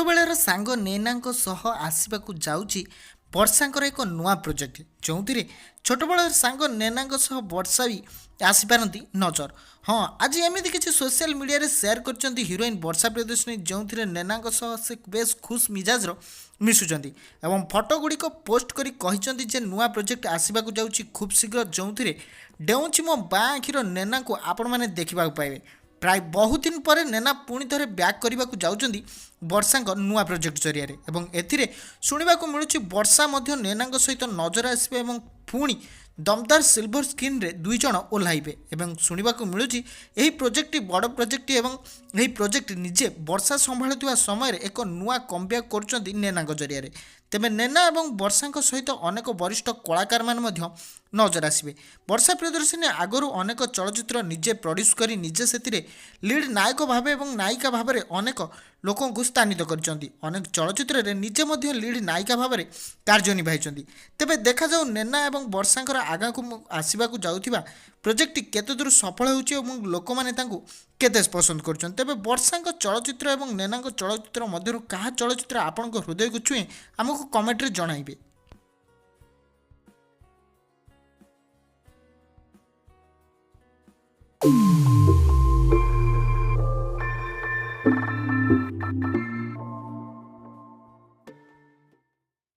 ଛୋଟବେଳର ସାଙ୍ଗ ନୈନାଙ୍କ ସହ ଆସିବାକୁ ଯାଉଛି ବର୍ଷାଙ୍କର ଏକ ନୂଆ ପ୍ରୋଜେକ୍ଟ, ଯେଉଁଥିରେ ଛୋଟବେଳର ସାଙ୍ଗ ନୈନାଙ୍କ ସହ ବର୍ଷା ବି ଆସିପାରନ୍ତି ନଜର। ହଁ, ଆଜି ଏମିତି କିଛି ସୋସିଆଲ ମିଡ଼ିଆରେ ସେୟାର କରିଛନ୍ତି ହିରୋଇନ୍ ବର୍ଷା ପ୍ରିୟଦର୍ଶିନୀ, ଯେଉଁଥିରେ ନୈନାଙ୍କ ସହ ସେ ବେଶ୍ ଖୁସ୍ ମିଜାଜର ମିଶୁଛନ୍ତି ଏବଂ ଫଟୋ ଗୁଡ଼ିକ ପୋଷ୍ଟ କରି କହିଛନ୍ତି ଯେ ନୂଆ ପ୍ରୋଜେକ୍ଟ ଆସିବାକୁ ଯାଉଛି ଖୁବ୍ ଶୀଘ୍ର, ଯେଉଁଥିରେ ଡେଉଁଛି ମୋ ବାଁ ଆଖିର ନୈନାଙ୍କୁ ଆପଣମାନେ ଦେଖିବାକୁ ପାଇବେ। ପ୍ରାୟ ବହୁ ଦିନ ପରେ ନୈନା ପୁଣି ଥରେ ବ୍ୟାକ୍ କରିବାକୁ ଯାଉଛନ୍ତି ବର୍ଷାଙ୍କ ନୂଆ ପ୍ରୋଜେକ୍ଟ ଜରିଆରେ ଏବଂ ଏଥିରେ ଶୁଣିବାକୁ ମିଳୁଛି ବର୍ଷା ମଧ୍ୟ ନୈନାଙ୍କ ସହିତ ନଜର ଆସିବେ ଏବଂ ପୁଣି ଦମଦାର ସିଲଭର ସ୍କ୍ରିନ୍ରେ ଦୁଇ ଜଣ ଓହ୍ଲାଇବେ ଏବଂ ଶୁଣିବାକୁ ମିଳୁଛି ଏହି ପ୍ରୋଜେକ୍ଟଟି ବଡ଼ ପ୍ରୋଜେକ୍ଟଟି ଏବଂ ଏହି ପ୍ରୋଜେକ୍ଟ ନିଜେ ବର୍ଷା ସମ୍ଭାଳୁଥିବା ସମୟରେ ଏକ ନୂଆ କମ୍ବ୍ୟାକ୍ କରୁଛନ୍ତି ନୈନାଙ୍କ ଜରିଆରେ। ତେବେ ନୈନା ଏବଂ ବର୍ଷାଙ୍କ ସହିତ ଅନେକ ବରିଷ୍ଠ କଳାକାରମାନେ ମଧ୍ୟ ନଜର ଆସିବେ। ବର୍ଷା ପ୍ରିୟଦର୍ଶିନୀ ଆଗରୁ ଅନେକ ଚଳଚ୍ଚିତ୍ର ନିଜେ ପ୍ରଡ୍ୟୁସ୍ କରି ନିଜେ ସେଥିରେ ଲିଡ୍ ନାୟକ ଭାବେ ଏବଂ ନାୟିକା ଭାବରେ ଅନେକ ଲୋକଙ୍କୁ ସ୍ଥାନିତ କରିଛନ୍ତି। ଅନେକ ଚଳଚ୍ଚିତ୍ରରେ ନିଜେ ମଧ୍ୟ ଲିଡ୍ ନାୟିକା ଭାବରେ କାର୍ଯ୍ୟ ନିଭାଇଛନ୍ତି। ତେବେ ଦେଖାଯାଉ ନୈନା ଏବଂ ବର୍ଷାଙ୍କର ଆଗକୁ ଆସିବାକୁ ଯାଉଥିବା ପ୍ରୋଜେକ୍ଟଟି କେତେ ଦୂର ସଫଳ ହେଉଛି ଏବଂ ଲୋକମାନେ ତାଙ୍କୁ କେତେ ପସନ୍ଦ କରୁଛନ୍ତି। ତେବେ ବର୍ଷାଙ୍କ ଚଳଚ୍ଚିତ୍ର ଏବଂ ନୈନାଙ୍କ ଚଳଚ୍ଚିତ୍ର ମଧ୍ୟରୁ କାହା ଚଳଚ୍ଚିତ୍ର ଆପଣଙ୍କ ହୃଦୟକୁ ଛୁଏଁ ଆମକୁ କମେଣ୍ଟରେ ଜଣାଇବେ।